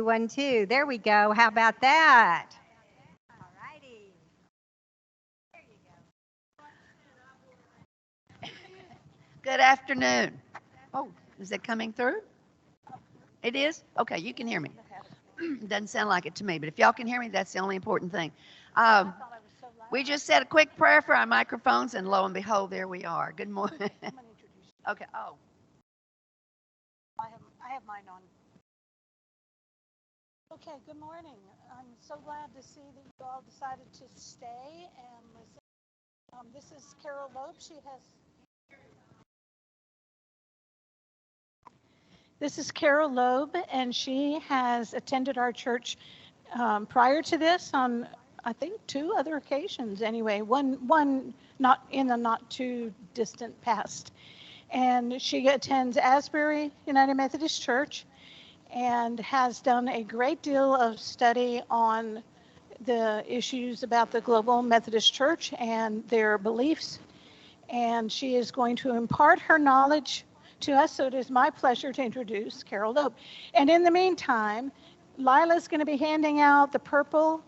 2, 1, 2. There we go. How about that? All righty. There you go. Good afternoon. Oh, is it coming through? It is? Okay, you can hear me. Doesn't sound like it to me, but if y'all can hear me, that's the only important thing. We just said a quick prayer for our microphones, and lo and behold, there we are. Good morning. I'm going to introduce you. Okay. Oh. I have mine on. Okay, good morning. I'm so glad to see that you all decided to stay and listen. This is Carole Loeb. This is Carole Loeb, and she has attended our church prior to this on, I think, 2 other occasions anyway, one not in the not too distant past. And she attends Asbury United Methodist Church and has done a great deal of study on the issues about the Global Methodist Church and their beliefs. And she is going to impart her knowledge to us, so it is my pleasure to introduce Carole Loeb. And in the meantime, Lila's going to be handing out the purple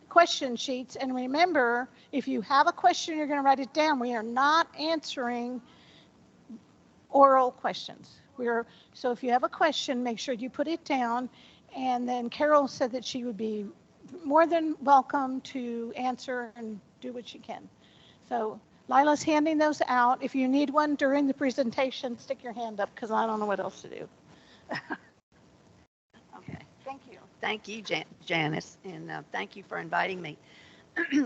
question sheets. And remember, if you have a question, you're going to write it down. We are not answering oral questions. So if you have a question, make sure you put it down. And then Carole said that she would be more than welcome to answer and do what she can. So Lila's handing those out. If you need one during the presentation, stick your hand up because I don't know what else to do. Okay, thank you. Thank you, Janice, and thank you for inviting me.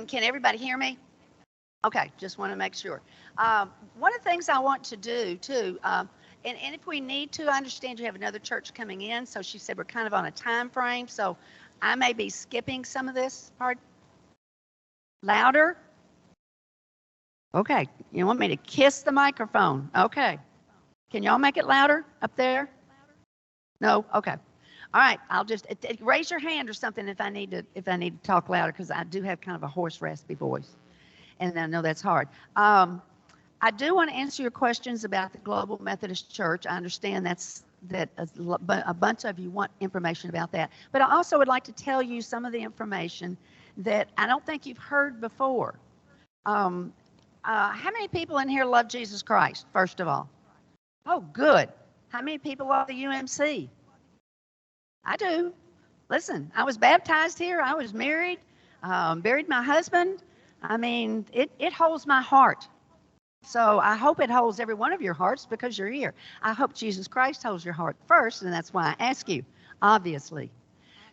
Can everybody hear me? Okay, just want to make sure. One of the things I want to do, too, and if we need to, I understand you have another church coming in, so she said we're kind of on a time frame, so I may be skipping some of this part. Louder? Okay, you want me to kiss the microphone? Okay. Can y'all make it louder up there? No? Okay. All right, I'll just raise your hand or something if I need to talk louder, because I do have kind of a hoarse, raspy voice, and I know that's hard. I do want to answer your questions about the Global Methodist Church. I understand that a bunch of you want information about that, but I also would like to tell you some of the information that I don't think you've heard before. How many people in here love Jesus Christ, first of all? Oh, good. How many people love the UMC? I do. Listen, I was baptized here. I was married, buried my husband. I mean, it holds my heart. So I hope it holds every one of your hearts because you're here. I hope Jesus Christ holds your heart first, and that's why I ask you, obviously.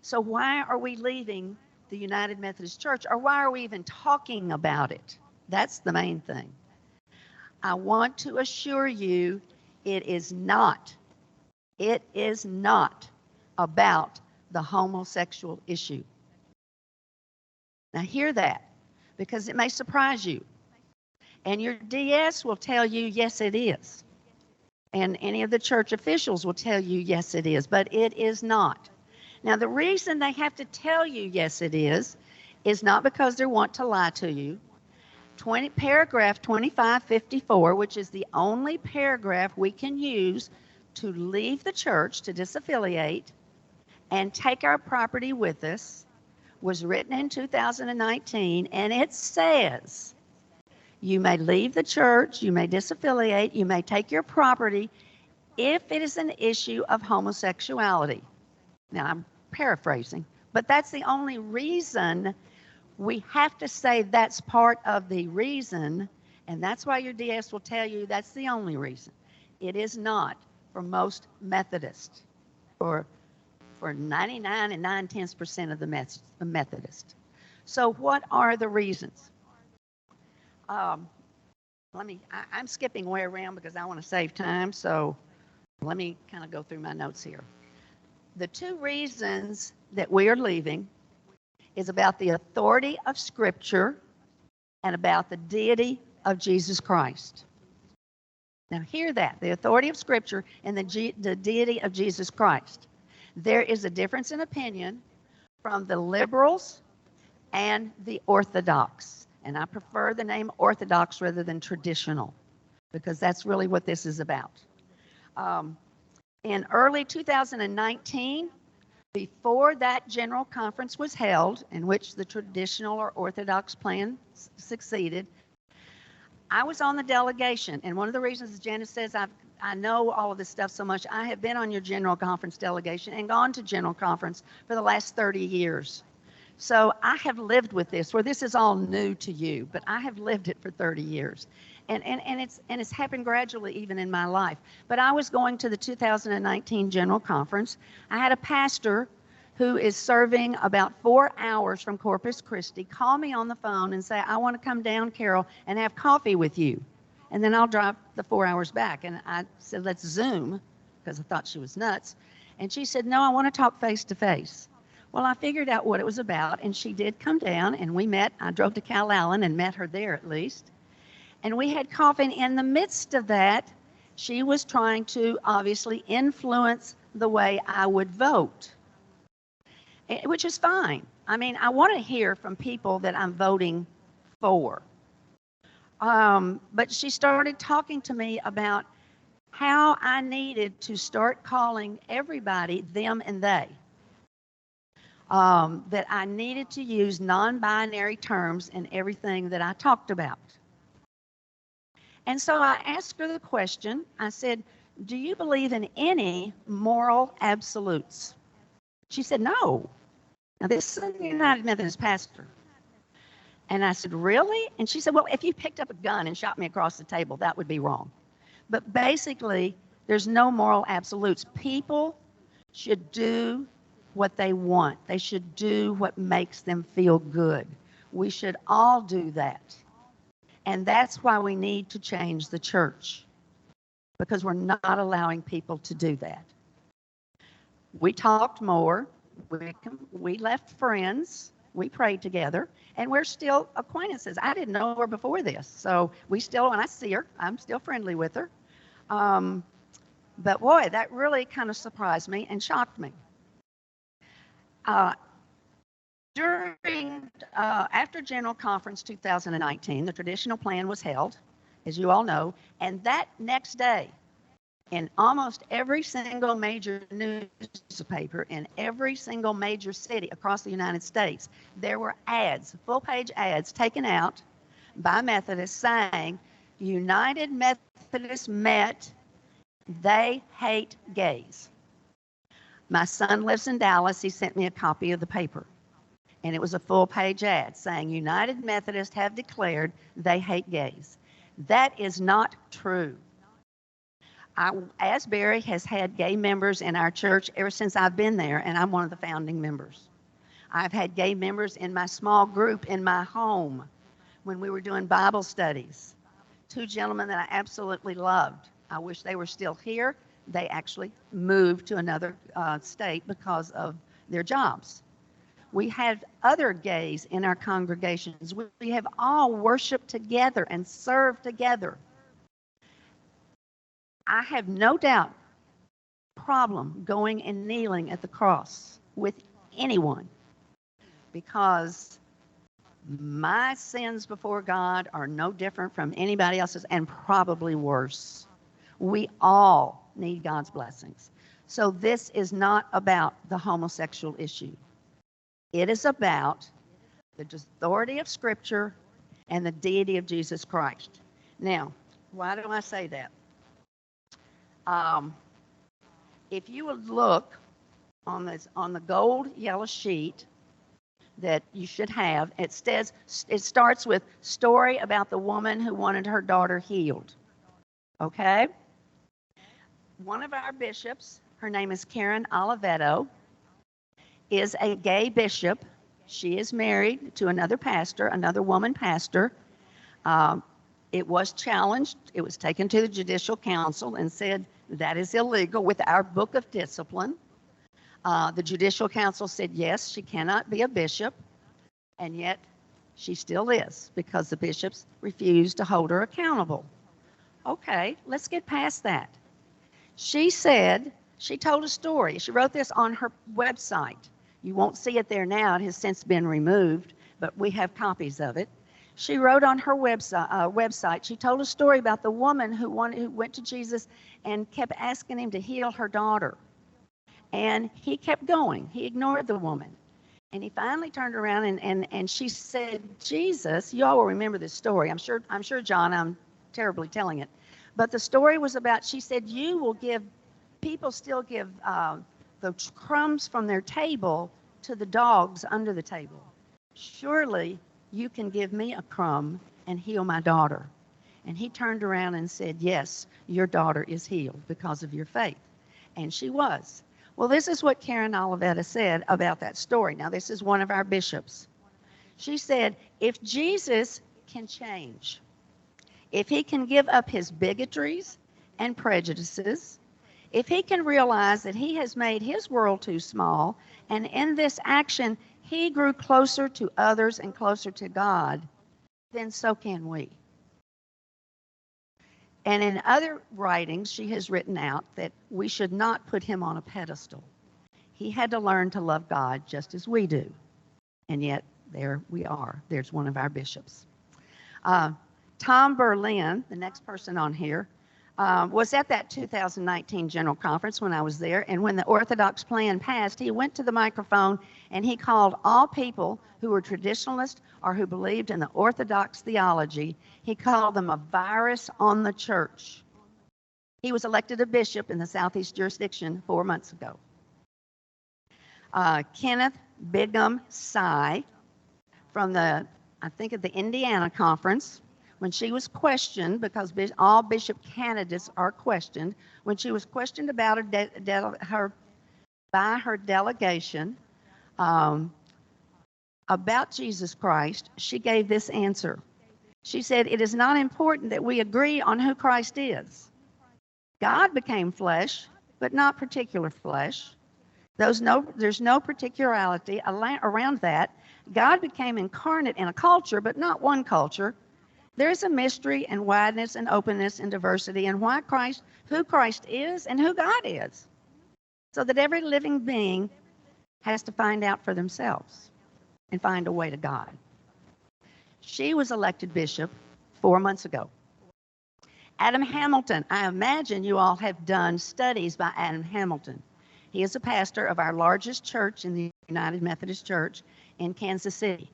So why are we leaving the United Methodist Church, or why are we even talking about it? That's the main thing. I want to assure you it is not about the homosexual issue. Now hear that, because it may surprise you. And your DS will tell you, yes, it is. And any of the church officials will tell you, yes, it is, but it is not. Now, the reason they have to tell you, yes, it is not because they want to lie to you. Paragraph 2554, which is the only paragraph we can use to leave the church, to disaffiliate, and take our property with us, was written in 2019, and it says you may leave the church, you may disaffiliate, you may take your property if it is an issue of homosexuality. Now, I'm paraphrasing, but that's the only reason. We have to say that's part of the reason, and that's why your DS will tell you that's the only reason. It is not for most Methodists, for 99 and 9/10% of the Methodists. So what are the reasons? I'm skipping way around because I want to save time, so let me kind of go through my notes here. The 2 reasons that we are leaving is about the authority of Scripture and about the deity of Jesus Christ. Now hear that, the authority of Scripture and the deity of Jesus Christ. There is a difference in opinion from the liberals and the Orthodox. And I prefer the name Orthodox rather than traditional, because that's really what this is about. in early 2019, before that general conference was held, in which the traditional or orthodox plan succeeded, I was on the delegation. And one of the reasons, as Janice says, I know all of this stuff so much, I have been on your general conference delegation and gone to general conference for the last 30 years. So I have lived with this, where this is all new to you, but I have lived it for 30 years. And it's happened gradually even in my life. But I was going to the 2019 General Conference. I had a pastor who is serving about 4 hours from Corpus Christi call me on the phone and say, I want to come down, Carole, and have coffee with you. And then I'll drive the 4 hours back. And I said, let's Zoom, because I thought she was nuts. And she said, no, I want to talk face to face. Well, I figured out what it was about, and she did come down, and we met. I drove to Calallen and met her there at least. And we had coffee, and in the midst of that, she was trying to obviously influence the way I would vote, which is fine. I mean, I want to hear from people that I'm voting for. But she started talking to me about how I needed to start calling everybody them and they. That I needed to use non-binary terms in everything that I talked about. And so I asked her the question, I said, do you believe in any moral absolutes? She said, no. Now, this is a United Methodist pastor. And I said, really? And she said, well, if you picked up a gun and shot me across the table, that would be wrong. But basically, there's no moral absolutes. People should do what they want. They should do what makes them feel good. We should all do that. And that's why we need to change the church, because we're not allowing people to do that. We talked more. We left friends. We prayed together, and we're still acquaintances. I didn't know her before this, so when I see her, I'm still friendly with her. But boy, that really kind of surprised me and shocked me. After General Conference 2019, the traditional plan was held, as you all know, and that next day, in almost every single major newspaper in every single major city across the United States, there were ads, full-page ads taken out by Methodists saying, United Methodists met, they hate gays. My son lives in Dallas. He sent me a copy of the paper. And it was a full-page ad saying, United Methodists have declared they hate gays. That is not true. Asbury has had gay members in our church ever since I've been there, and I'm one of the founding members. I've had gay members in my small group in my home when we were doing Bible studies. 2 gentlemen that I absolutely loved. I wish they were still here. They actually moved to another state because of their jobs. We have other gays in our congregations. We have all worshiped together and served together. I have no doubt problem going and kneeling at the cross with anyone, because my sins before God are no different from anybody else's, and probably worse. We all need God's blessings. So this is not about the homosexual issue. It is about the authority of Scripture and the deity of Jesus Christ. Now, why do I say that? If you would look on the gold yellow sheet that you should have, it starts with story about the woman who wanted her daughter healed. Okay? One of our bishops, her name is Karen Oliveto, is a gay bishop. She is married to another pastor, another woman pastor. It was challenged. It was taken to the Judicial Council and said that is illegal with our book of discipline. The Judicial Council said, yes, she cannot be a bishop, and yet she still is, because the bishops refused to hold her accountable. Okay, let's get past that. She told a story. She wrote this on her website. You won't see it there now. It has since been removed, but we have copies of it. She wrote on her website, she told a story about the woman who went to Jesus and kept asking him to heal her daughter. And he kept going. He ignored the woman. And he finally turned around and she said, Jesus, you all will remember this story. I'm sure, John, I'm terribly telling it. But the story was about, she said, people still give the crumbs from their table to the dogs under the table. Surely you can give me a crumb and heal my daughter. And he turned around and said, yes, your daughter is healed because of your faith. And she was. Well, this is what Karen Olivetta said about that story. Now, this is one of our bishops. She said, if Jesus can change, if he can give up his bigotries and prejudices, if he can realize that he has made his world too small, and in this action, he grew closer to others and closer to God, then so can we. And in other writings, she has written out that we should not put him on a pedestal. He had to learn to love God just as we do. And yet, there we are. There's one of our bishops. Tom Berlin, the next person on here, was at that 2019 General Conference when I was there. And when the Orthodox plan passed, he went to the microphone and he called all people who were traditionalists or who believed in the Orthodox theology, he called them a virus on the church. He was elected a bishop in the Southeast jurisdiction 4 months ago. Kenneth Bigham Sy from the Indiana Conference, when she was questioned, because all bishop candidates are questioned, when she was questioned about by her delegation about Jesus Christ, she gave this answer. She said, it is not important that we agree on who Christ is. God became flesh, but not particular flesh. There's no particularity around that. God became incarnate in a culture, but not one culture. There's a mystery and wideness and openness and diversity in who Christ is and who God is, so that every living being has to find out for themselves and find a way to God. She was elected bishop 4 months ago. Adam Hamilton, I imagine you all have done studies by Adam Hamilton. He is a pastor of our largest church in the United Methodist Church in Kansas City.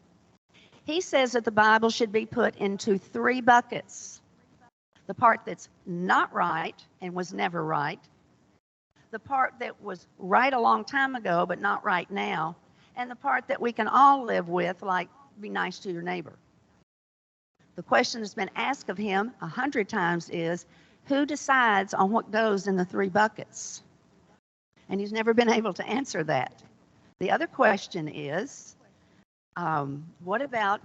He says that the Bible should be put into 3 buckets. The part that's not right and was never right, the part that was right a long time ago but not right now, and the part that we can all live with, like be nice to your neighbor. The question that's been asked of him 100 times is, who decides on what goes in the 3 buckets? And he's never been able to answer that. The other question is, what about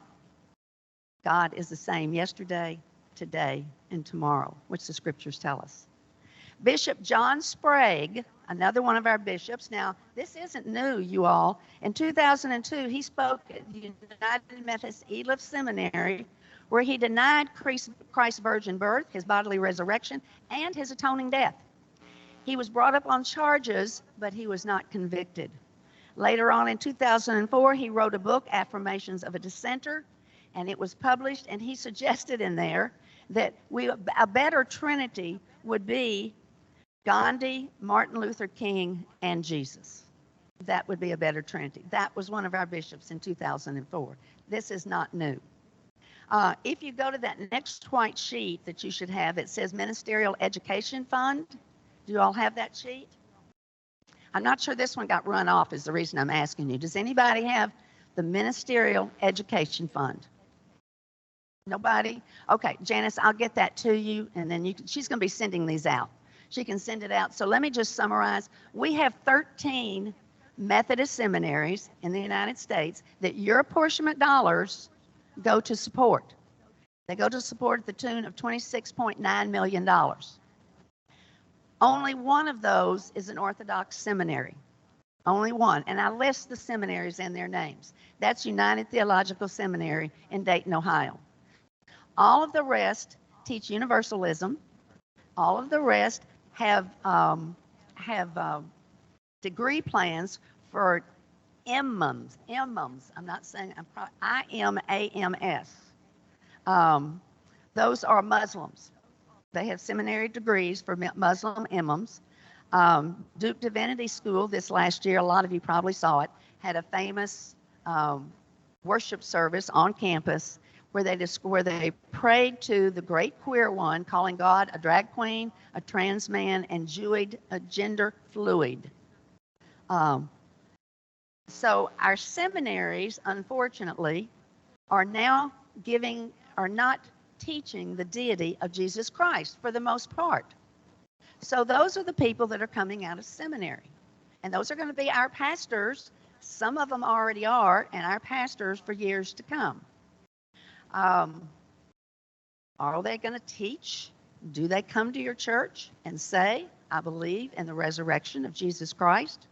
God is the same yesterday, today, and tomorrow, which the scriptures tell us. Bishop John Sprague, another one of our bishops. Now, this isn't new, you all. In 2002, he spoke at the United Methodist Eliff Seminary, where he denied Christ's virgin birth, his bodily resurrection, and his atoning death. He was brought up on charges, but he was not convicted. Later on in 2004, he wrote a book, Affirmations of a Dissenter, and it was published, and he suggested in there that a better trinity would be Gandhi, Martin Luther King, and Jesus. That would be a better trinity. That was one of our bishops in 2004. This is not new. If you go to that next white sheet that you should have, it says Ministerial Education Fund. Do you all have that sheet? I'm not sure this one got run off is the reason I'm asking you. Does anybody have the Ministerial Education Fund? Nobody? Okay, Janice, I'll get that to you, and then she's going to be sending these out. She can send it out. So let me just summarize. We have 13 Methodist seminaries in the United States that your apportionment dollars go to support. They go to support at the tune of $26.9 million. Only one of those is an Orthodox seminary. Only one. And I list the seminaries and their names. That's United Theological Seminary in Dayton, Ohio. All of the rest teach universalism. All of the rest have degree plans for imams. I'm not saying, IMAMS. Those are Muslims. They have seminary degrees for Muslim imams. Duke Divinity School this last year, a lot of you probably saw it, had a famous worship service on campus where they prayed to the great queer one, calling God a drag queen, a trans man, and a gender fluid. So our seminaries, unfortunately, are not teaching the deity of Jesus Christ for the most part. So those are the people that are coming out of seminary. And those are going to be our pastors. Some of them already are, and our pastors for years to come. Are they going to teach? Do they come to your church and say, I believe in the resurrection of Jesus Christ?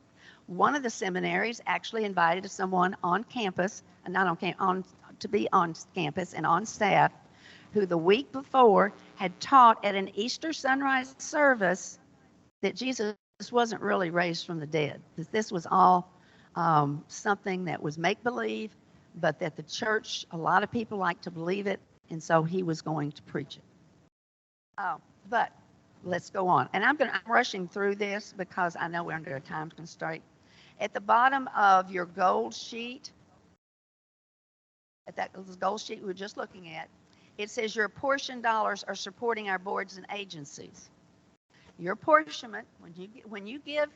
One of the seminaries actually invited someone on campus, to be on campus and on staff, who the week before had taught at an Easter sunrise service that Jesus wasn't really raised from the dead. That this was all something that was make-believe, but that the church, a lot of people like to believe it, and so he was going to preach it. But let's go on. And I'm rushing through this because I know we're under a time constraint. At the bottom of your gold sheet, at that gold sheet we were just looking at, it says your apportioned dollars are supporting our boards and agencies. Your apportionment, when you give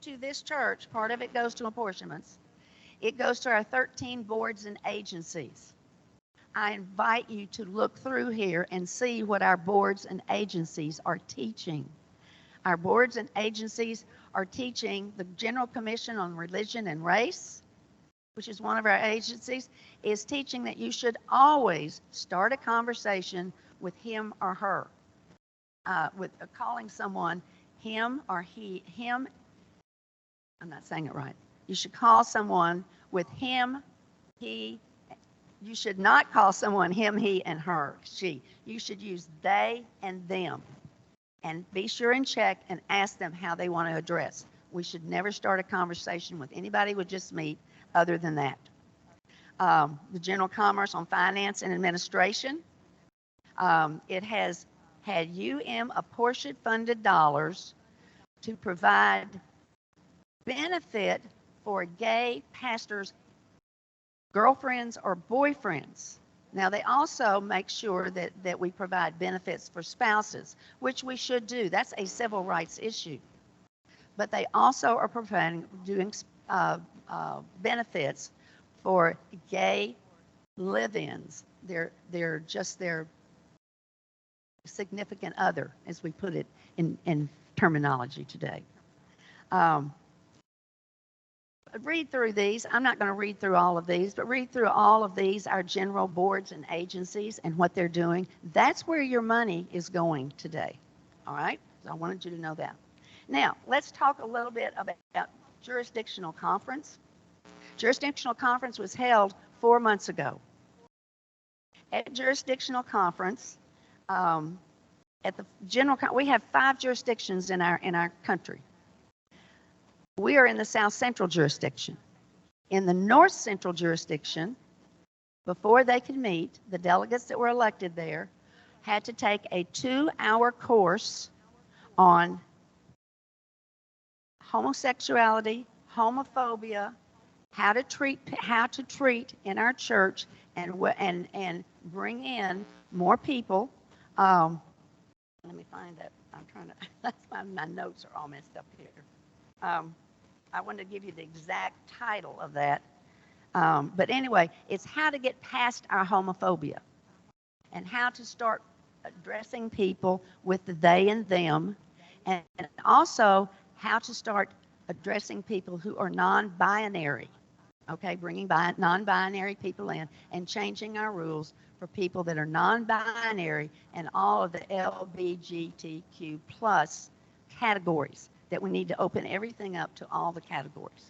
to this church, part of it goes to apportionments. It goes to our 13 boards and agencies. I invite you to look through here and see what our boards and agencies are teaching. Our boards and agencies are teaching the General Commission on Religion and Race, which is one of our agencies, is teaching that you should always start a conversation with him or her, with calling someone him or him. I'm not saying it right. You should call someone with him, he. You should not call someone him, he, and her, she. You should use they and them. And be sure and check and ask them how they want to address. We should never start a conversation with anybody we just meet other than that. The General Commerce on Finance and Administration, it has had apportioned funded dollars to provide benefit for gay pastors' girlfriends or boyfriends. Now, they also make sure that we provide benefits for spouses, which we should do. That's a civil rights issue. But they also are doing benefits for gay live-ins. They're just their significant other, as we put it in terminology today. Read through these. I'm not going to read through all of these, but read through all of these, our general boards and agencies and what they're doing. That's where your money is going today. All right? So I wanted you to know that. Now, let's talk a little bit about jurisdictional conference. Jurisdictional conference was held 4 months ago. At jurisdictional conference, we have 5 jurisdictions in our country. We are in the South Central jurisdiction. In the North Central jurisdiction, before they could meet, the delegates that were elected there had to take a 2-hour course on homosexuality, homophobia, how to treat in our church, and bring in more people. Let me find that. I'm trying to. That's why my notes are all messed up here. I wanted to give you the exact title of that. But anyway, it's how to get past our homophobia and how to start addressing people with the they and them, and also how to start addressing people who are non-binary, okay, bringing non-binary people in and changing our rules for people that are non-binary and all of the LGBTQ plus categories, that we need to open everything up to all the categories.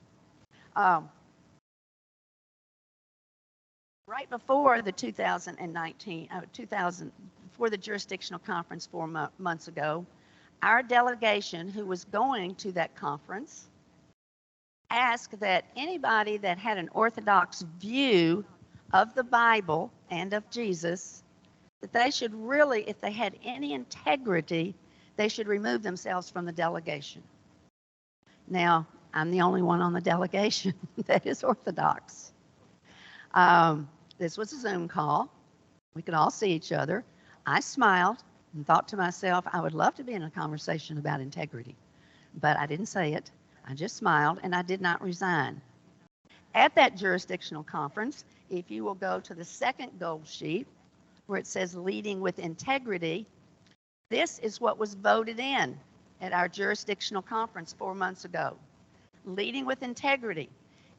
Right before the 2019, before the jurisdictional conference 4 months ago, our delegation who was going to that conference asked that anybody that had an orthodox view of the Bible and of Jesus, that they should really, if they had any integrity, they should remove themselves from the delegation. Now, I'm the only one on the delegation that is Orthodox. This was a Zoom call. We could all see each other. I smiled and thought to myself, I would love to be in a conversation about integrity. But I didn't say it. I just smiled, and I did not resign. At that jurisdictional conference, if you will go to the second goal sheet, where it says leading with integrity, this is what was voted in at our jurisdictional conference 4 months ago. Leading with integrity.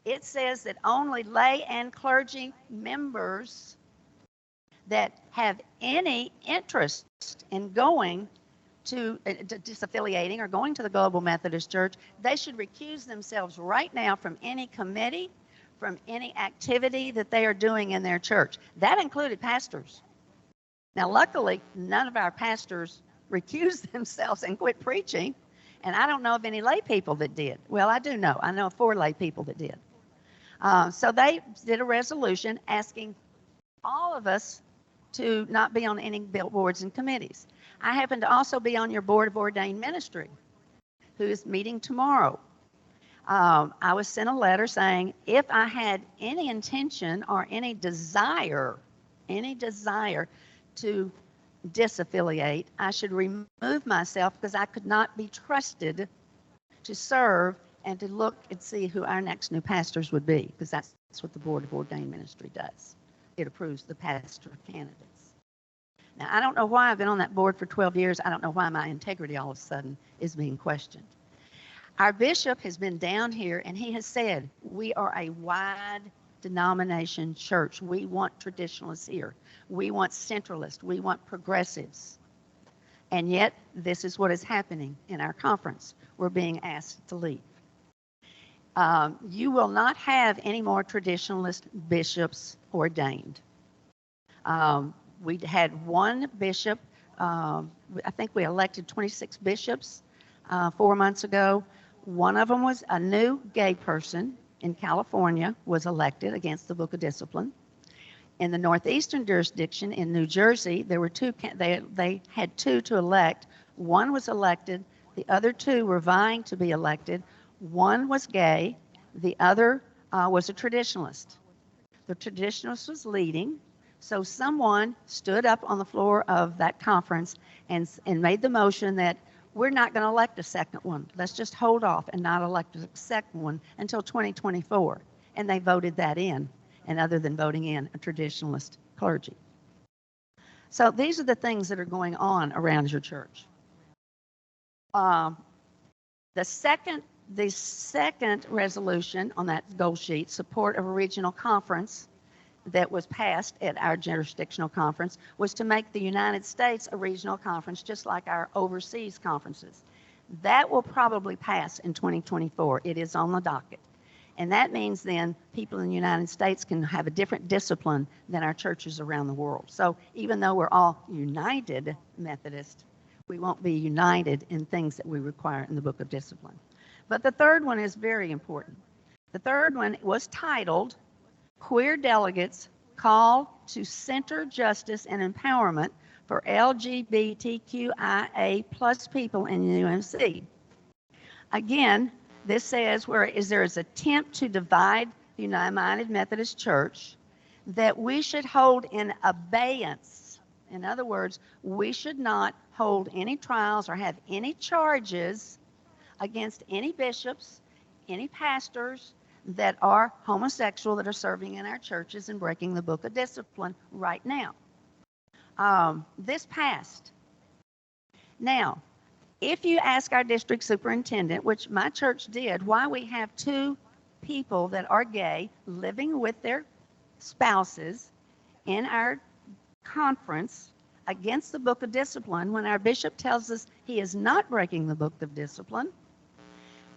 It says that only lay and clergy members that have any interest in going to disaffiliating or going to the Global Methodist Church, they should recuse themselves right now from any committee, from any activity that they are doing in their church. That included pastors. Now, luckily, none of our pastors recused themselves and quit preaching, and I don't know of any lay people that did. Well, I do know. I know of 4 lay people that did. So they did a resolution asking all of us to not be on any boards and committees. I happen to also be on your Board of Ordained Ministry, who is meeting tomorrow. I was sent a letter saying if I had any intention or any desire to disaffiliate, I should remove myself because I could not be trusted to serve and to look and see who our next new pastors would be, because that's what the Board of Ordained Ministry does. It approves the pastor candidates. Now, I don't know why I've been on that board for 12 years. I don't know why my integrity all of a sudden is being questioned. Our bishop has been down here, and he has said, we are a wide denomination church. We want traditionalists here. We want centralists. We want progressives. And yet, this is what is happening in our conference. We're being asked to leave. You will not have any more traditionalist bishops ordained. We had one bishop. I think we elected 26 bishops 4 months ago. One of them was a new gay person in California was elected against the Book of Discipline. In the Northeastern jurisdiction in New Jersey, there were 2. They had 2 to elect. One was elected. The other 2 were vying to be elected. One was gay. The other was a traditionalist. The traditionalist was leading. So someone stood up on the floor of that conference and made the motion that we're not going to elect a second one. Let's just hold off and not elect a second one until 2024. And they voted that in, and other than voting in a traditionalist clergy. So these are the things that are going on around your church. The second resolution on that goal sheet, support of a regional conference, that was passed at our jurisdictional conference was to make the United States a regional conference, just like our overseas conferences. That will probably pass in 2024. It is on the docket. And that means then people in the United States can have a different discipline than our churches around the world. So even though we're all united Methodist, we won't be united in things that we require in the Book of Discipline. But the third one is very important. The third one was titled Queer Delegates Call to Center Justice and Empowerment for LGBTQIA plus people in UMC. Again, this says there is an attempt to divide the United Methodist Church that we should hold in abeyance. In other words, we should not hold any trials or have any charges against any bishops, any pastors, that are homosexual that are serving in our churches and breaking the Book of Discipline right now. This passed. Now, if you ask our district superintendent, which my church did, why we have 2 people that are gay living with their spouses in our conference against the Book of Discipline, when our bishop tells us he is not breaking the Book of Discipline,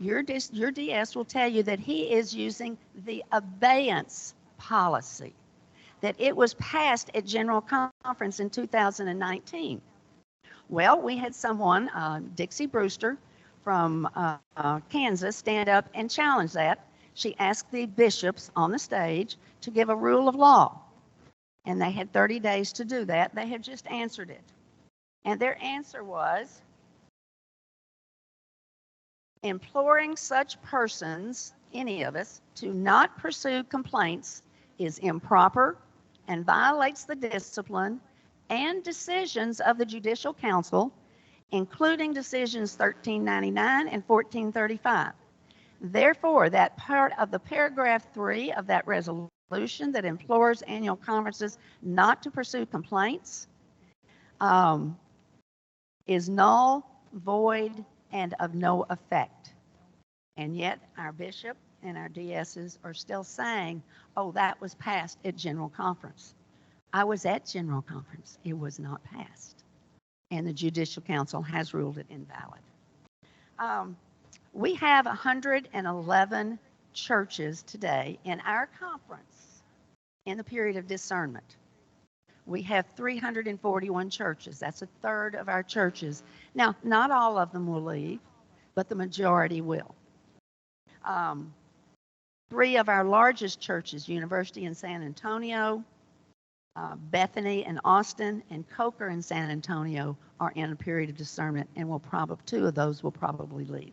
your DS will tell you that he is using the abeyance policy, that it was passed at General Conference in 2019. Well, we had someone, Dixie Brewster from Kansas, stand up and challenge that. She asked the bishops on the stage to give a rule of law. And they had 30 days to do that. They have just answered it. And their answer was, imploring such persons, any of us, to not pursue complaints is improper and violates the discipline and decisions of the Judicial Council, including decisions 1399 and 1435. Therefore, that part of the paragraph 3 of that resolution that implores annual conferences not to pursue complaints is null, void, and of no effect. And yet our bishop and our DSs are still saying, oh, that was passed at General Conference. I was at General Conference. It was not passed. And the Judicial Council has ruled it invalid. We have 111 churches today in our conference in the period of discernment. We have 341 churches. That's a third of our churches. Now, not all of them will leave, but the majority will. 3 of our largest churches, University in San Antonio, Bethany in Austin, and Coker in San Antonio, are in a period of discernment, and 2 of those will probably leave.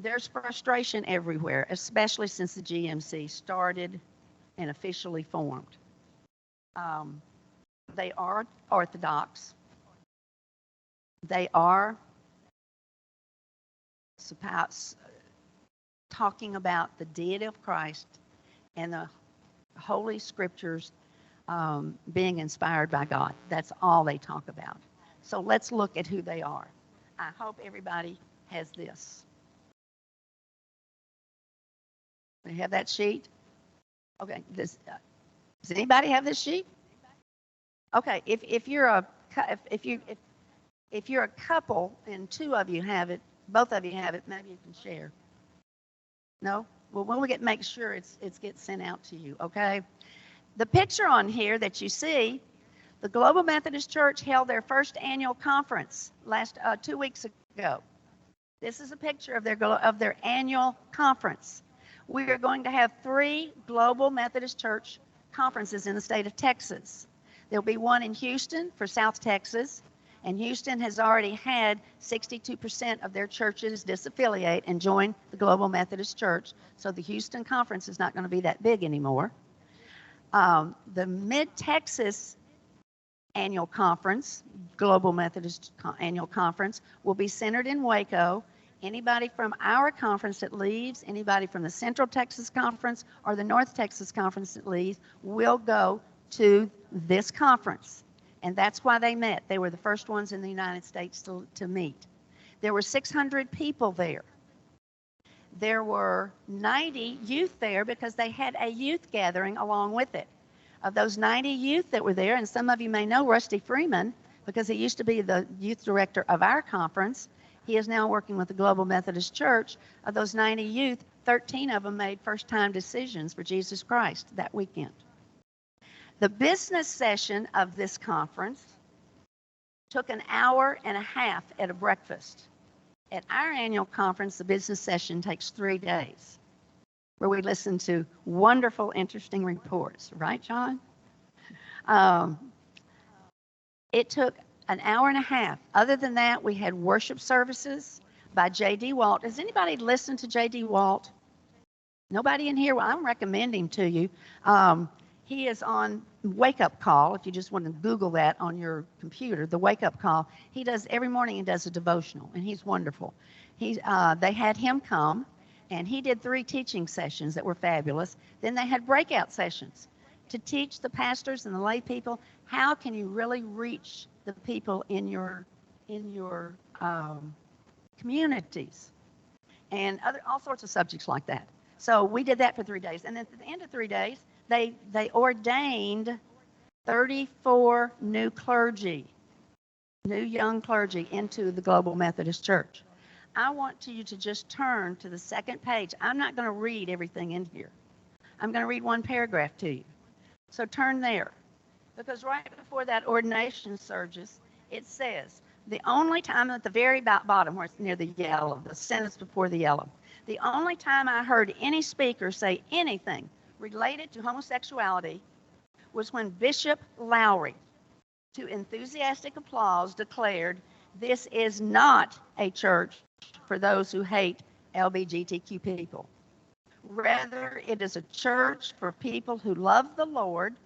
There's frustration everywhere, especially since the GMC started and officially formed. They are Orthodox. They are talking about the deity of Christ and the Holy Scriptures being inspired by God. That's all they talk about. So let's look at who they are. I hope everybody has this. They have that sheet? Okay. Does anybody have this sheet? Okay. If you're a couple and 2 of you have it, both of you have it, maybe you can share. No? Well, when we make sure it gets sent out to you, okay? The picture on here that you see, the Global Methodist Church held their first annual conference 2 weeks ago. This is a picture of their annual conference. We are going to have 3 Global Methodist Church conferences in the state of Texas. There'll be one in Houston for South Texas, and Houston has already had 62% of their churches disaffiliate and join the Global Methodist Church, so the Houston conference is not going to be that big anymore. The Mid-Texas annual conference, Global Methodist annual conference, will be centered in Waco. Anybody from our conference that leaves, anybody from the Central Texas Conference or the North Texas Conference that leaves, will go to this conference. And that's why they met. They were the first ones in the United States to meet. There were 600 people there. There were 90 youth there because they had a youth gathering along with it. Of those 90 youth that were there, and some of you may know Rusty Freeman because he used to be the youth director of our conference. He is now working with the Global Methodist Church. Of those 90 youth, 13 of them made first-time decisions for Jesus Christ that weekend. The business session of this conference took an hour and a half at a breakfast. At our annual conference, the business session takes 3 days, where we listen to wonderful, interesting reports. Right, John? It took an hour and a half. Other than that, we had worship services by J.D. Walt. Has anybody listened to J.D. Walt? Nobody in here? Well, I'm recommending to you. He is on Wake Up Call. If you just want to Google that on your computer, the Wake Up Call. He does every morning. He does a devotional, and he's wonderful. They had him come, and he did 3 teaching sessions that were fabulous. Then they had breakout sessions to teach the pastors and the lay people how can you really reach the people in your communities, and all sorts of subjects like that. So we did that for 3 days, and then at the end of 3 days, they ordained 34 new young clergy into the Global Methodist Church. I want you to just turn to the second page. I'm not going to read everything in here. I'm going to read one paragraph to you. So turn there, because right before that ordination service, it says, the only time at the very bottom, where it's near the yellow, the sentence before the yellow, the only time I heard any speaker say anything related to homosexuality was when Bishop Lowry, to enthusiastic applause, declared, "This is not a church for those who hate LGBTQ people. Rather, it is a church for people who love the Lord,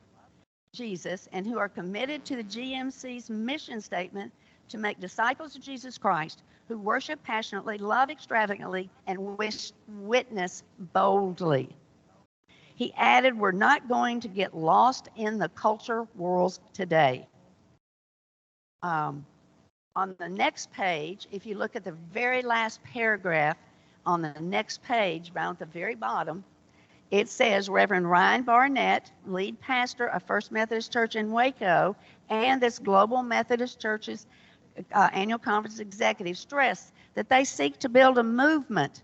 Jesus, and who are committed to the GMC's mission statement to make disciples of Jesus Christ who worship passionately, love extravagantly, and witness boldly." He added, "We're not going to get lost in the culture wars today." On the next page, if you look at the very last paragraph on the next page, down at the very bottom, it says, "Reverend Ryan Barnett, lead pastor of First Methodist Church in Waco and this Global Methodist Church's annual conference executive, stressed that they seek to build a movement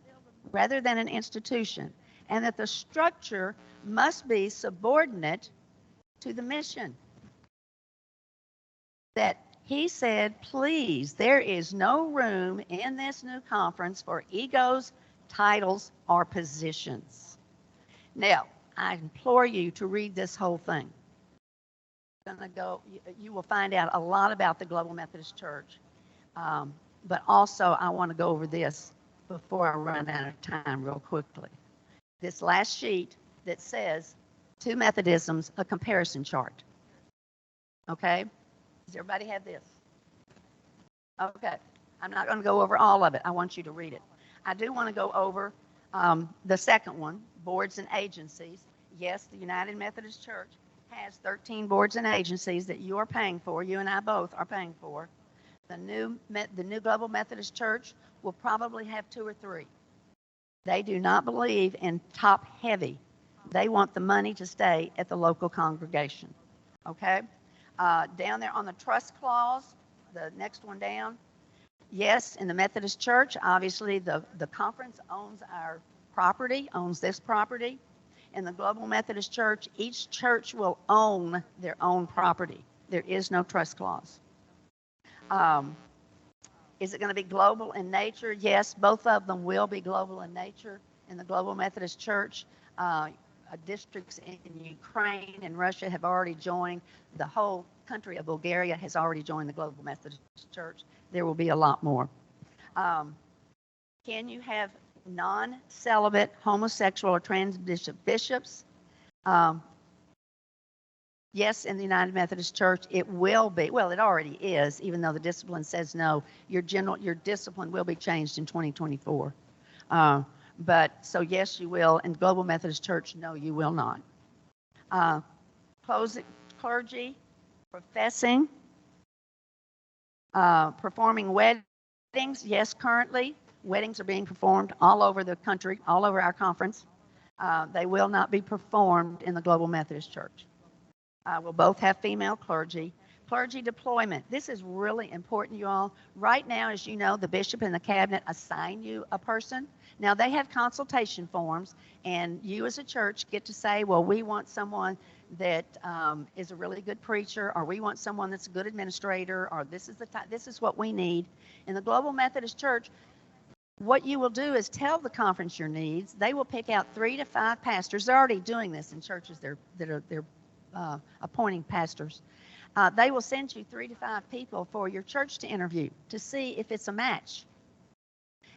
rather than an institution, and that the structure must be subordinate to the mission." That he said, "Please, there is no room in this new conference for egos, titles, or positions." Now, I implore you to read this whole thing. You will find out a lot about the Global Methodist Church. But also, I want to go over this before I run out of time real quickly. This last sheet that says two Methodisms, a comparison chart. Okay? Does everybody have this? Okay. I'm not going to go over all of it. I want you to read it. I do want to go over the second one, boards and agencies. Yes, the United Methodist Church has 13 boards and agencies that you are paying for. You and I both are paying for. The new Global Methodist Church will probably have 2 or 3. They do not believe in top heavy. They want the money to stay at the local congregation. Okay? Down there on the trust clause, the next one down. Yes, in the Methodist Church, obviously the conference owns our property, owns this property. In the Global Methodist Church, each church will own their own property. There is no trust clause. Is it going to be global in nature? Yes, both of them will be global in nature. In the Global Methodist Church, districts in Ukraine and Russia have already joined. The whole country of Bulgaria has already joined the Global Methodist Church. There will be a lot more. Can you have non-celibate, homosexual, or trans bishops? Yes, in the United Methodist Church, it will be. Well, it already is, even though the discipline says no. Your discipline will be changed in 2024. But so yes, you will. In Global Methodist Church, no, you will not. Clergy, professing, performing weddings. Yes, currently weddings are being performed all over the country, all over our conference. They will not be performed in the Global Methodist Church. We'll both have female clergy. Clergy deployment. This is really important, you all. Right now, as you know, the bishop and the cabinet assign you a person. Now, they have consultation forms, and you as a church get to say, well, we want someone that is a really good preacher, or we want someone that's a good administrator, or this is what we need. In the Global Methodist Church, what you will do is tell the conference your needs. They will pick out 3 to 5 pastors. They're already doing this in churches that are appointing pastors. They will send you 3 to 5 people for your church to interview to see if it's a match.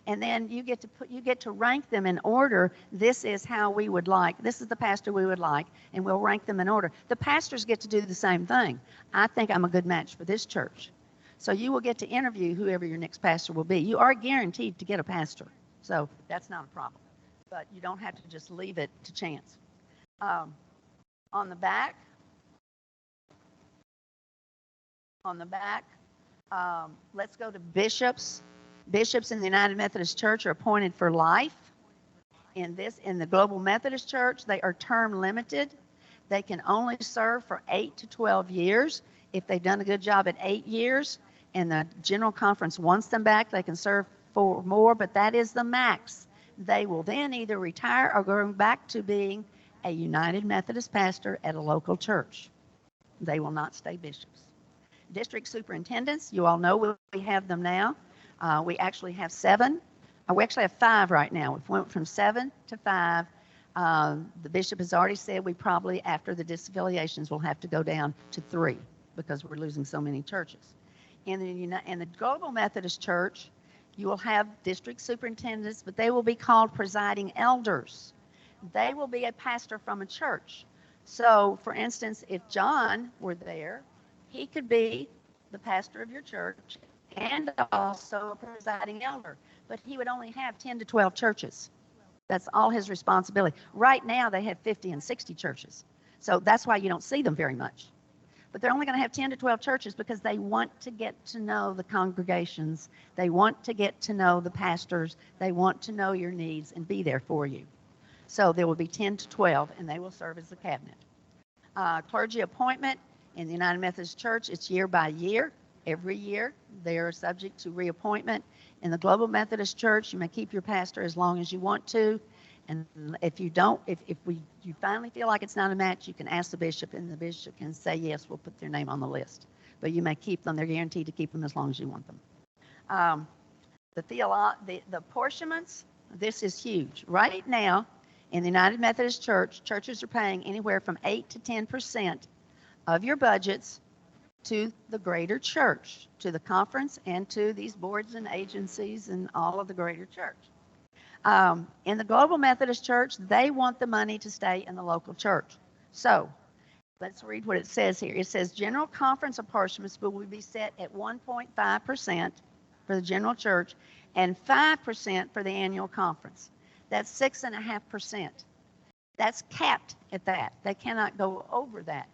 And then you get to rank them in order. This is how we would like. This is the pastor we would like, and we'll rank them in order. The pastors get to do the same thing. I think I'm a good match for this church. So you will get to interview whoever your next pastor will be. You are guaranteed to get a pastor, so that's not a problem. But you don't have to just leave it to chance. On the back, let's go to bishops. Bishops in the United Methodist Church are appointed for life. In the Global Methodist Church, they are term limited. They can only serve for 8 to 12 years. If they've done a good job at 8 years and the General Conference wants them back, they can serve for more, but that is the max. They will then either retire or go back to being a United Methodist pastor at a local church. They will not stay bishops. District superintendents, you all know we have them now. We actually have 7. We actually have 5 right now. We went from 7 to 5. The bishop has already said we probably, after the disaffiliations, will have to go down to 3 because we're losing so many churches. In the Global Methodist Church, you will have district superintendents, but they will be called presiding elders. They will be a pastor from a church. So, for instance, if John were there, he could be the pastor of your church and also a presiding elder, but he would only have 10 to 12 churches. That's all his responsibility. Right now, they have 50 and 60 churches. So that's why you don't see them very much. But they're only going to have 10 to 12 churches because they want to get to know the congregations. They want to get to know the pastors. They want to know your needs and be there for you. So there will be 10 to 12, and they will serve as the cabinet. Clergy appointment in the United Methodist Church, it's year by year. Every year, they are subject to reappointment. In the Global Methodist Church, you may keep your pastor as long as you want to. And if you don't, if you finally feel like it's not a match, you can ask the bishop, and the bishop can say, yes, we'll put their name on the list. But you may keep them. They're guaranteed to keep them as long as you want them. The apportionments, this is huge. Right now, in the United Methodist Church, churches are paying anywhere from 8 to 10% of your budgets to the greater church, to the conference, and to these boards and agencies and all of the greater church. In the Global Methodist Church, they want the money to stay in the local church. So let's read what it says here. It says general conference apportionments will be set at 1.5% for the general church and 5% for the annual conference. That's 6.5%. That's capped at that. They cannot go over that.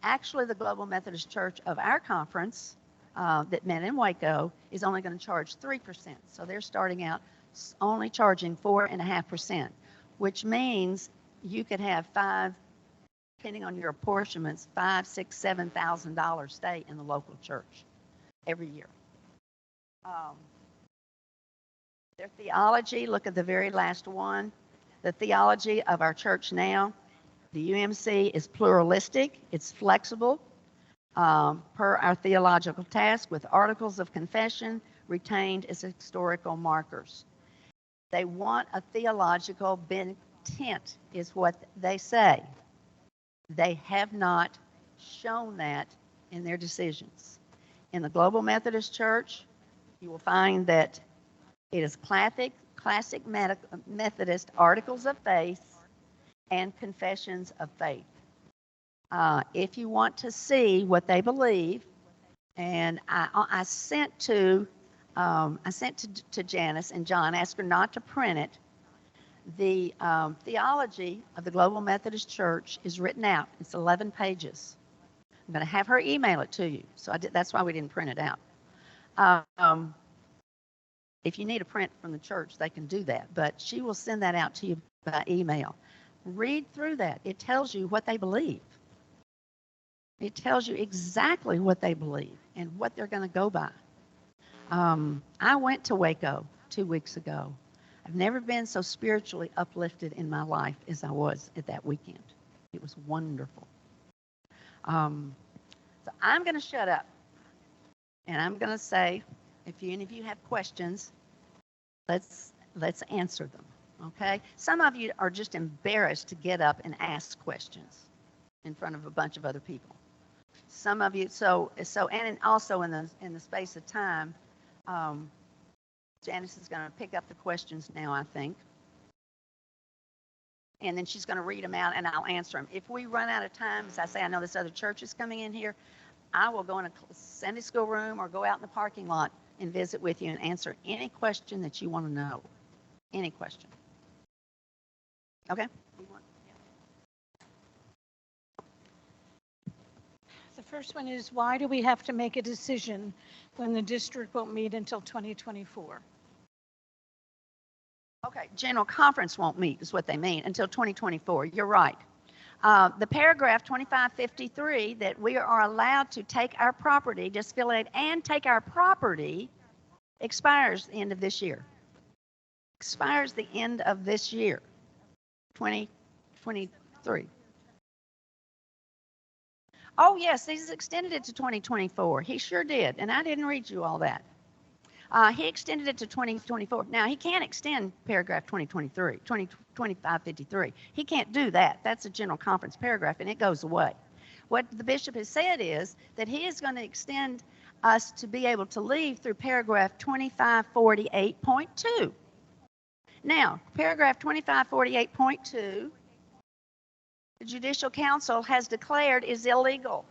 Actually, the Global Methodist Church of our conference that met in Waco is only going to charge 3%. So they're starting out only charging 4.5%, which means you could have depending on your apportionments, $5,000, $6,000, $7,000 stay in the local church every year. Their theology, look at the very last one. The theology of our church now, the UMC is pluralistic, it's flexible, per our theological task with articles of confession retained as historical markers. They want a theological bent, is what they say. They have not shown that in their decisions. In the Global Methodist Church, you will find that it is classic Methodist articles of faith and confessions of faith. If you want to see what they believe, and I sent to Janice and John, asked her not to print it. The theology of the Global Methodist Church is written out. It's 11 pages. I'm going to have her email it to you. So that's why we didn't print it out. If you need a print from the church, they can do that. But she will send that out to you by email. Read through that. It tells you what they believe. It tells you exactly what they believe and what they're going to go by. I went to Waco 2 weeks ago. I've never been so spiritually uplifted in my life as I was at that weekend. It was wonderful. So I'm going to shut up, and I'm going to say, if any of you have questions, let's answer them. Okay? Some of you are just embarrassed to get up and ask questions in front of a bunch of other people. Some of you, and also in the space of time, Janice is going to pick up the questions now, I think. And then she's going to read them out, and I'll answer them. If we run out of time, as I say, I know this other church is coming in here, I will go in a Sunday school room or go out in the parking lot and visit with you and answer any question that you want to know. Any question. Okay? The first one is, why do we have to make a decision when the district won't meet until 2024? Okay, General Conference won't meet is what they mean until 2024. You're right. The paragraph 2553 that we are allowed to take our property, disaffiliate and take our property, expires the end of this year. Expires the end of this year, 2023. Oh, yes, he's extended it to 2024. He sure did, and I didn't read you all that. He extended it to 2024. Now, he can't extend paragraph 2553. He can't do that. That's a general conference paragraph, and it goes away. What the bishop has said is that he is going to extend us to be able to leave through paragraph 2548.2. Now, paragraph 2548.2, the Judicial Council has declared is illegal,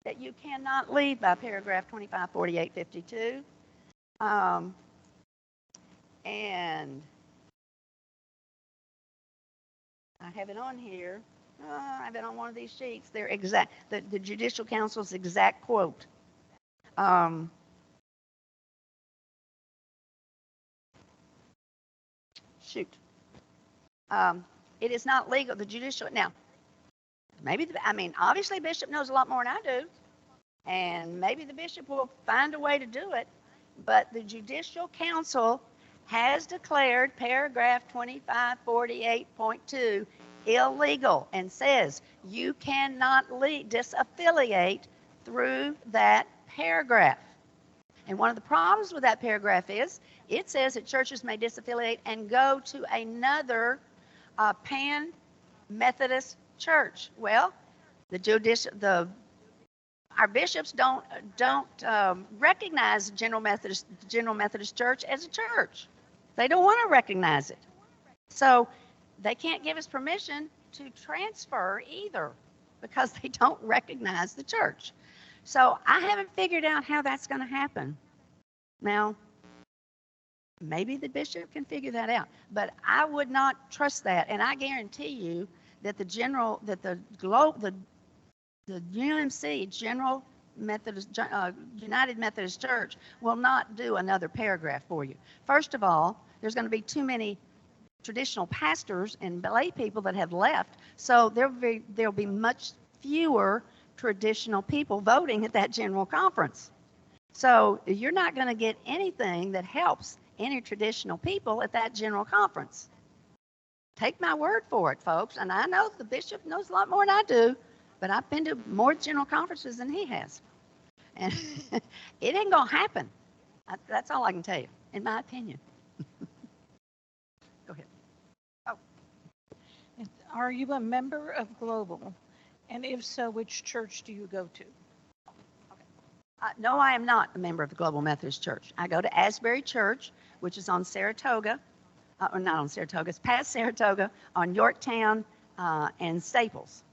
that you cannot leave by paragraph 2548.52. And I have it on here. I have it on one of these sheets. They're exact. The Judicial Council's exact quote. Shoot. It is not legal. The judicial now. Maybe obviously Bishop knows a lot more than I do, and maybe the bishop will find a way to do it. But the Judicial Council has declared paragraph 2548.2 illegal and says you cannot disaffiliate through that paragraph. And one of the problems with that paragraph is it says that churches may disaffiliate and go to another pan-Methodist church. Well, our bishops don't recognize General Methodist Church as a church. They don't want to recognize it. So they can't give us permission to transfer either because they don't recognize the church. So I haven't figured out how that's going to happen. Now, maybe the bishop can figure that out, but I would not trust that. And I guarantee you that the UMC, General Methodist, United Methodist Church, will not do another paragraph for you. First of all, there's going to be too many traditional pastors and lay people that have left, so there'll be much fewer traditional people voting at that general conference. So you're not going to get anything that helps any traditional people at that general conference. Take my word for it, folks. And I know the bishop knows a lot more than I do, but I've been to more general conferences than he has. And it ain't going to happen. That's all I can tell you, in my opinion. Go ahead. Oh. Are you a member of Global? And if so, which church do you go to? No, I am not a member of the Global Methodist Church. I go to Asbury Church, which is on Saratoga, or not on Saratoga, it's past Saratoga, on Yorktown and Staples.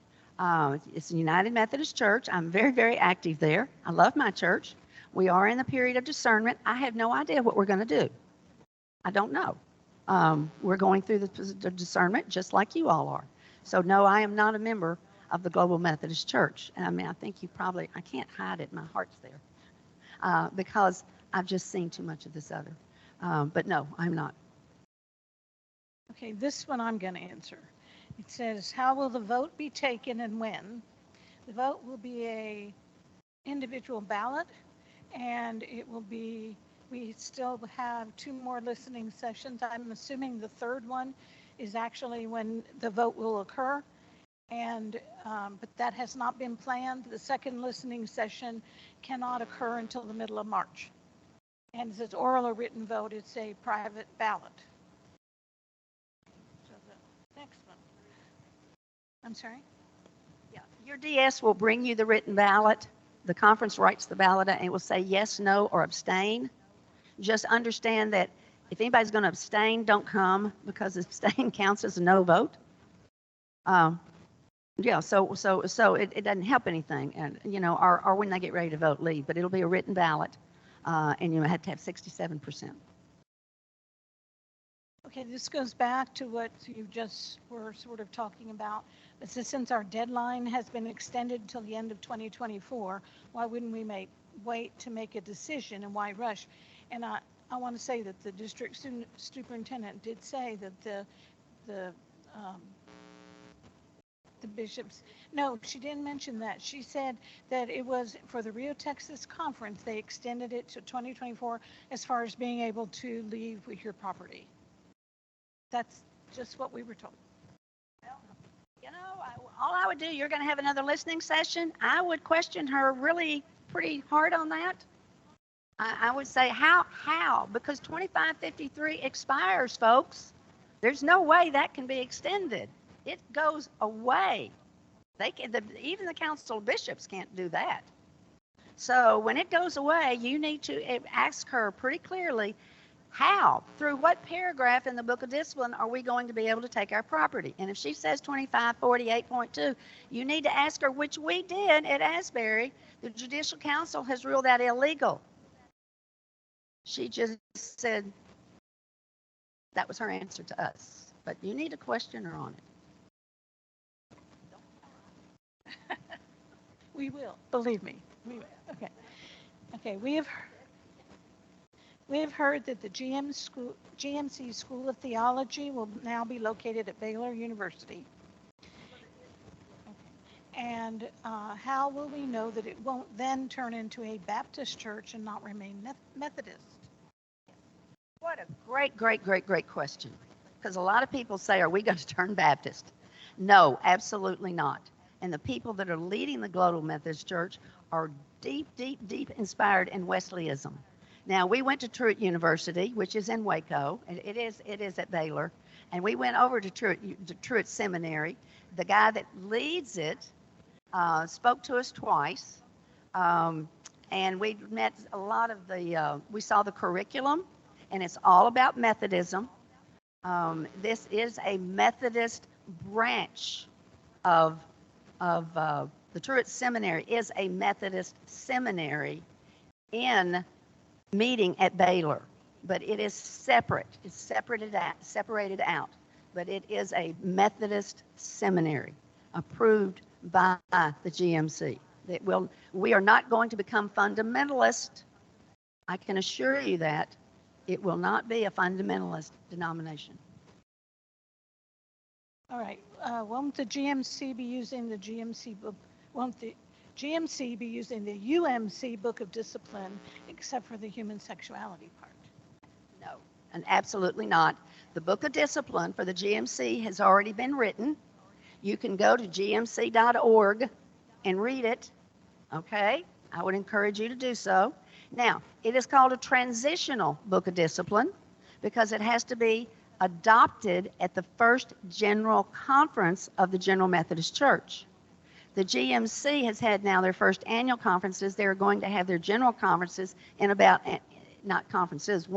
It's a United Methodist Church. I'm very, very active there. I love my church. We are in the period of discernment. I have no idea what we're going to do. I don't know. We're going through the discernment just like you all are. So no, I am not a member of the Global Methodist Church. And I think I can't hide it. My heart's there because I've just seen too much of this other. But no, I'm not. Okay, this one I'm going to answer. It says, how will the vote be taken and when? The vote will be a individual ballot, and it will be, we still have 2 more listening sessions. I'm assuming the third one is actually when the vote will occur. And but that has not been planned. The second listening session cannot occur until the middle of March. And as it's oral or written vote, it's a private ballot. So the next one. I'm sorry? Yeah, your DS will bring you the written ballot. The conference writes the ballot and it will say yes, no, or abstain. Just understand that if anybody's going to abstain, don't come because abstain counts as a no vote. Yeah, so it doesn't help anything, and or when they get ready to vote, leave. But it'll be a written ballot, and you have to have 67%. Okay, this goes back to what you just were sort of talking about. But since our deadline has been extended until the end of 2024, why wouldn't we wait to make a decision, and why rush? And I want to say that the district superintendent did say that the bishops, no, she didn't mention that. She said that it was for the Rio, Texas conference, they extended it to 2024 as far as being able to leave with your property. That's just what we were told. Well, all I would do, you're going to have another listening session. I would question her really pretty hard on that. I would say how? Because 2553 expires, folks. There's no way that can be extended. It goes away. Even the Council of Bishops can't do that. So when it goes away, you need to ask her pretty clearly, how, through what paragraph in the Book of Discipline are we going to be able to take our property? And if she says 2548.2, you need to ask her, which we did at Asbury. The Judicial Council has ruled that illegal. She just said that was her answer to us. But you need to question her on it. We will, believe me. We will. Okay. Okay, we have heard that the GMC School of Theology will now be located at Baylor University. Okay. And how will we know that it won't then turn into a Baptist church and not remain Methodist? What a great question. Because a lot of people say, are we going to turn Baptist? No, absolutely not. And the people that are leading the Global Methodist Church are deep inspired in Wesleyism. Now, we went to Truett University, which is in Waco, and it is at Baylor, and we went over to Truett Seminary. The guy that leads it spoke to us twice, and we met a lot of we saw the curriculum, and it's all about Methodism. This is a Methodist branch of the Truett Seminary is a Methodist seminary in meeting at Baylor, but it is separate. It's separated out, but it is a Methodist seminary approved by the GMC. We are not going to become fundamentalist. I can assure you that it will not be a fundamentalist denomination. All right. Won't the GMC be using the GMC book? Won't the GMC be using the UMC Book of Discipline, except for the human sexuality part? No, and absolutely not. The Book of Discipline for the GMC has already been written. You can go to gmc.org and read it. Okay? I would encourage you to do so. Now, it is called a transitional Book of Discipline because it has to be adopted at the first General Conference of the General Methodist Church. The GMC has had now their first annual conferences. They're going to have their general conferences in about, not conferences,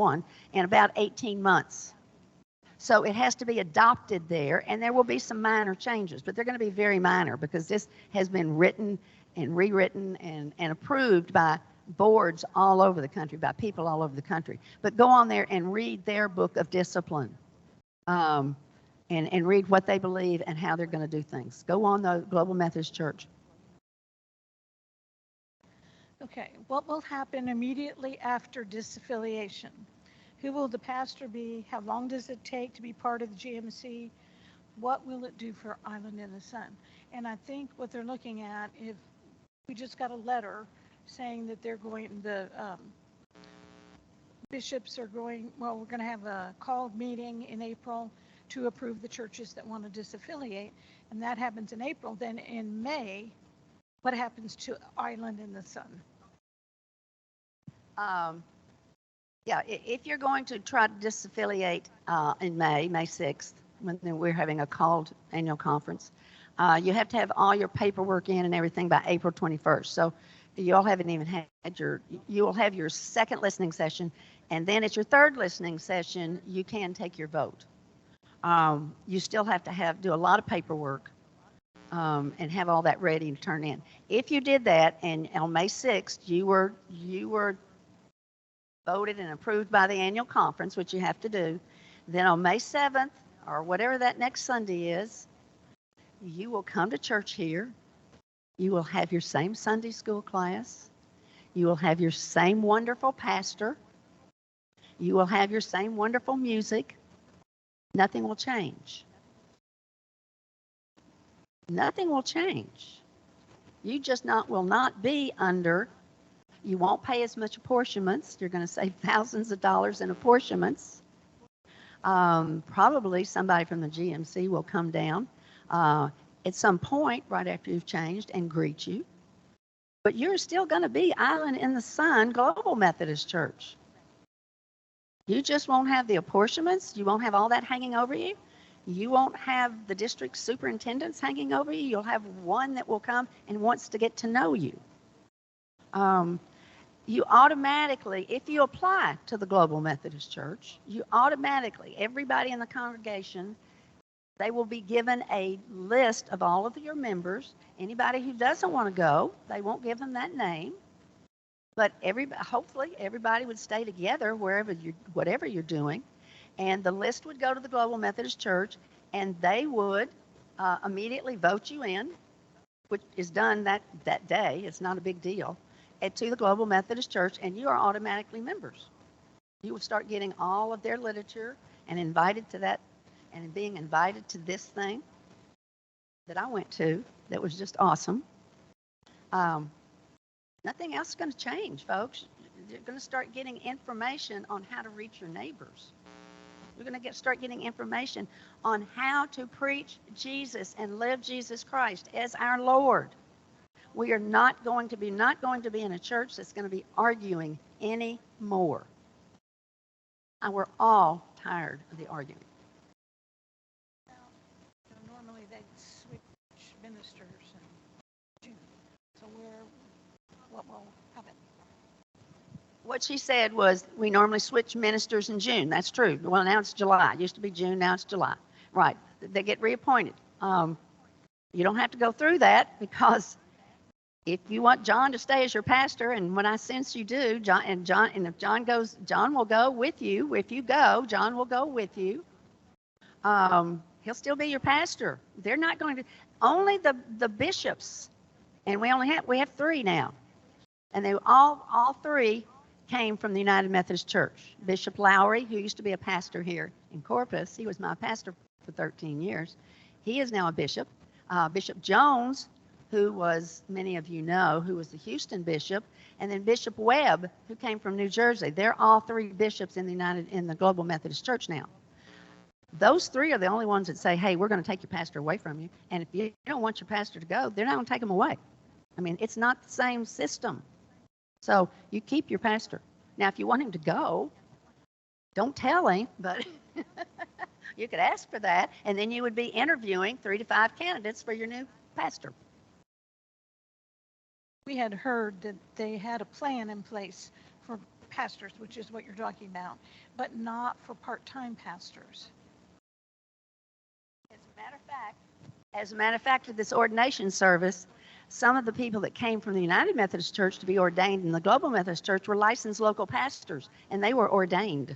in about 18 months. So it has to be adopted there, and there will be some minor changes, but they're going to be very minor because this has been written and rewritten and approved by boards all over the country, by people all over the country. But go on there and read their Book of Discipline. And read what they believe and how they're going to do things. Go on the Global Methodist Church. Okay, what will happen immediately after disaffiliation? Who will the pastor be? How long does it take to be part of the GMC? What will it do for Island in the Sun? And I think what they're looking at, if we just got a letter saying that they're going, the bishops are going, well, we're going to have a called meeting in April to approve the churches that want to disaffiliate, and that happens in April. Then in May, what happens to Island in the Sun? Yeah, if you're going to try to disaffiliate in May 6th, when we're having a called annual conference, you have to have all your paperwork in and everything by April 21st. So you all haven't even had you will have your second listening session, and then at your third listening session, you can take your vote. You still have to do a lot of paperwork and have all that ready to turn in. If you did that, and on May 6th, you were voted and approved by the annual conference, which you have to do, then on May 7th, or whatever that next Sunday is, you will come to church here. You will have your same Sunday school class. You will have your same wonderful pastor. You will have your same wonderful music. Nothing will change. Nothing will change. You just will not be under, you won't pay as much apportionments. You're going to save thousands of dollars in apportionments. Probably somebody from the GMC will come down at some point right after you've changed and greet you. But you're still going to be Island in the Sun Global Methodist Church. You just won't have the apportionments. You won't have all that hanging over you. You won't have the district superintendents hanging over you. You'll have one that will come and wants to get to know you. You automatically, if you apply to the Global Methodist Church, you automatically, everybody in the congregation, they will be given a list of all of your members. Anybody who doesn't want to go, they won't give them that name. But hopefully everybody would stay together whatever you're doing. And the list would go to the Global Methodist Church, and they would immediately vote you in, which is done that day. It's not a big deal. To the Global Methodist Church, and you are automatically members. You would start getting all of their literature and invited to that, and being invited to this thing that I went to that was just awesome. Nothing else is going to change, folks. You're going to start getting information on how to reach your neighbors. You're going to start getting information on how to preach Jesus and live Jesus Christ as our Lord. We are not going to be in a church that's going to be arguing anymore. And we're all tired of the arguing. So normally they'd switch ministers in June. So what will happen? What she said was we normally switch ministers in June. That's true. Well, now it's July. It used to be June, now it's July. Right. They get reappointed. You don't have to go through that, because if you want John to stay as your pastor, and when I sense you do, and if John goes, John will go with you. If you go, John will go with you. He'll still be your pastor. They're not going to, only the bishops, and we have 3 now, and they all 3 came from the United Methodist Church. Bishop Lowry, who used to be a pastor here in Corpus, he was my pastor for 13 years. He is now a bishop. Bishop Jones, who was, many of you know, who was the Houston bishop, and then Bishop Webb, who came from New Jersey. They're all 3 bishops in the Global Methodist Church now. Those 3 are the only ones that say, hey, we're going to take your pastor away from you. And if you don't want your pastor to go, they're not going to take him away. I mean, it's not the same system. So you keep your pastor. Now, if you want him to go, don't tell him, but you could ask for that, and then you would be interviewing 3 to 5 candidates for your new pastor. We had heard that they had a plan in place for pastors, which is what you're talking about, but not for part-time pastors. As a matter of fact, at this ordination service, some of the people that came from the United Methodist Church to be ordained in the Global Methodist Church were licensed local pastors, and they were ordained.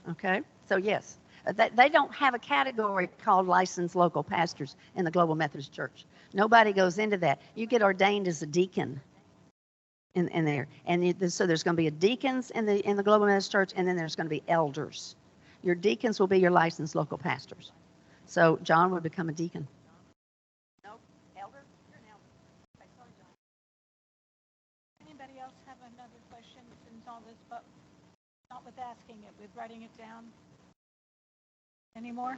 Okay? So yes, they don't have a category called licensed local pastors in the Global Methodist Church. Nobody goes into that. You get ordained as a deacon in there. And so there's going to be a deacons in the Global Methodist Church, and then there's going to be elders. Your deacons will be your licensed local pastors. So John would become a deacon. No, elder? You're an elder. Okay, sorry, John. Anybody else have another question since all this, but not with asking it, with writing it down? Any more?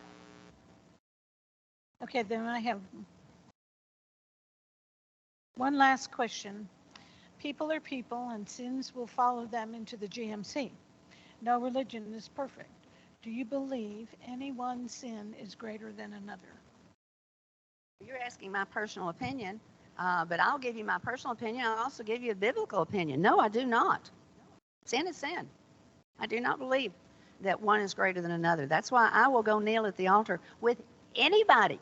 Okay, then I have one last question. People are people, and sins will follow them into the GMC. No religion is perfect. Do you believe any one sin is greater than another? You're asking my personal opinion, but I'll give you my personal opinion. I'll also give you a biblical opinion. No, I do not. Sin is sin. I do not believe that one is greater than another. That's why I will go kneel at the altar with anybody,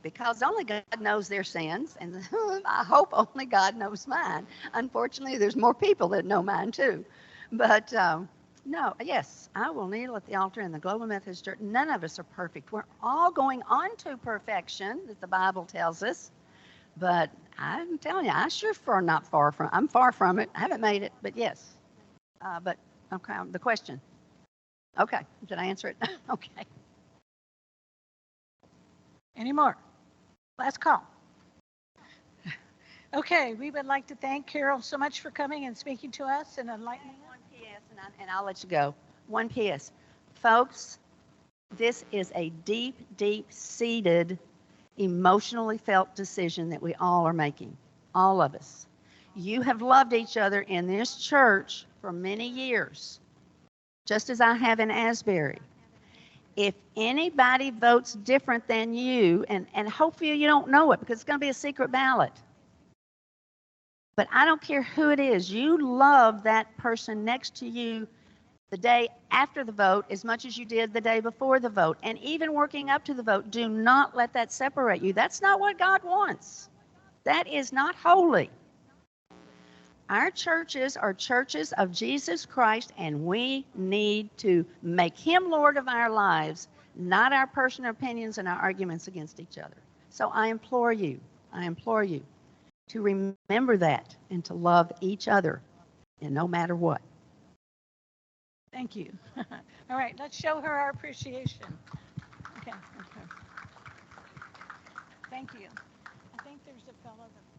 because only God knows their sins, and I hope only God knows mine. Unfortunately, there's more people that know mine too. But no, yes, I will kneel at the altar in the Global Methodist Church. None of us are perfect. We're all going on to perfection, that the Bible tells us. But I'm telling you, I'm far from it. I haven't made it, but yes. But okay, the question. Okay, did I answer it? Okay. Any more? Last call. Okay, we would like to thank Carole so much for coming and speaking to us and enlightening us. One PS, and I'll let you go. One PS. Folks, this is a deep, deep-seated emotionally felt decision that we all are making, all of us. You have loved each other in this church for many years, just as I have in Asbury. If anybody votes different than you, and hopefully you don't know it because it's going to be a secret ballot, but I don't care who it is, you love that person next to you the day after the vote as much as you did the day before the vote. And even working up to the vote, do not let that separate you. That's not what God wants. That is not holy. Our churches are churches of Jesus Christ, and we need to make him Lord of our lives, not our personal opinions and our arguments against each other. So I implore you to remember that and to love each other, and no matter what. Thank you. All right, let's show her our appreciation. Okay. Thank you. I think there's a fellow that